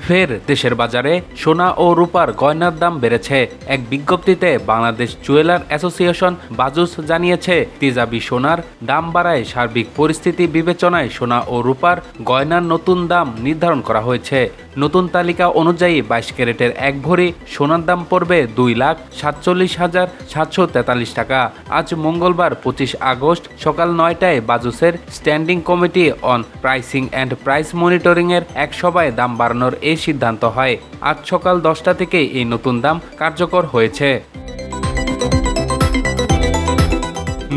ফের দেশের বাজারে সোনা ও রূপার গয়নার দাম বেড়েছে। এক বিজ্ঞপ্তিতে বাংলাদেশ জুয়েলার অ্যাসোসিয়েশন বাজুস জানিয়েছে, তেজাবি সোনার দাম বাড়ায় সার্বিক পরিস্থিতি বিবেচনায় সোনা ও রূপার গয়নার নতুন দাম নির্ধারণ করা হয়েছে। নতুন তালিকা অনুযায়ী 22 ক্যারেটের এক ভরি সোনার দাম পড়বে 2,47,743 টাকা। আজ মঙ্গলবার 25 আগস্ট সকাল 9টায় বাজুসের standing committee on pricing and price monitoring এর এক সভায় দাম বাড়ানোর এই সিদ্ধান্ত হয়। আজ সকাল 10টা থেকে এই নতুন দাম কার্যকর হয়েছে।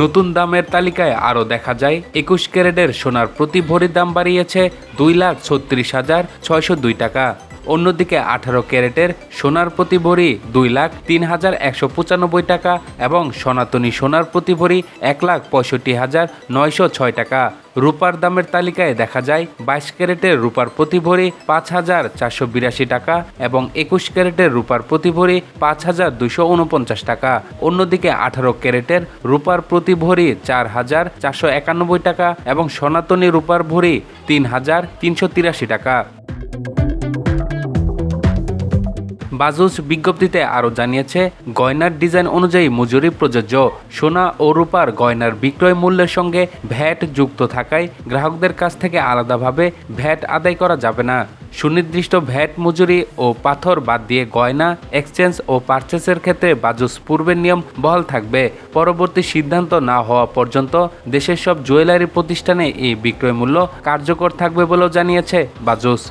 নতুন দামের তালিকায় আরও দেখা যায়, 21 ক্যারেটের সোনার প্রতি ভরির দাম বাড়িয়েছে 2,36,602 টাকা। অন্যদিকে 18 ক্যারেটের সোনার প্রতি ভরি 2,03,195 টাকা এবং সনাতনী সোনার প্রতি ভরি 1,65,906 টাকা। রূপার দামের তালিকায় দেখা যায়, 22 ক্যারেটের রূপার প্রতি ভরি 5,482 টাকা এবং 21 ক্যারেটের রূপার প্রতি ভরি 5,249 টাকা। অন্যদিকে 18 ক্যারেটের রূপার প্রতি ভরি 4,491 টাকা এবং সনাতনী রূপার ভরি 3,383 টাকা। বাজুস বিজ্ঞপ্তিতে আরও জানিয়েছে, গয়নার ডিজাইন অনুযায়ী মজুরি প্রযোজ্য। সোনা ও রূপার গয়নার বিক্রয় মূল্যের সঙ্গে ভ্যাট যুক্ত থাকায় গ্রাহকদের কাছ থেকে আলাদাভাবে ভ্যাট আদায় করা যাবে না। সুনির্দিষ্ট ভ্যাট মজুরি ও পাথর বাদ দিয়ে গয়না এক্সচেঞ্জ ও পারচেসের ক্ষেত্রে বাজুস পূর্বের নিয়ম বহাল থাকবে। পরবর্তী সিদ্ধান্ত না হওয়া পর্যন্ত দেশের সব জুয়েলারি প্রতিষ্ঠানে এই বিক্রয় মূল্য কার্যকর থাকবে বলেও জানিয়েছে বাজুস।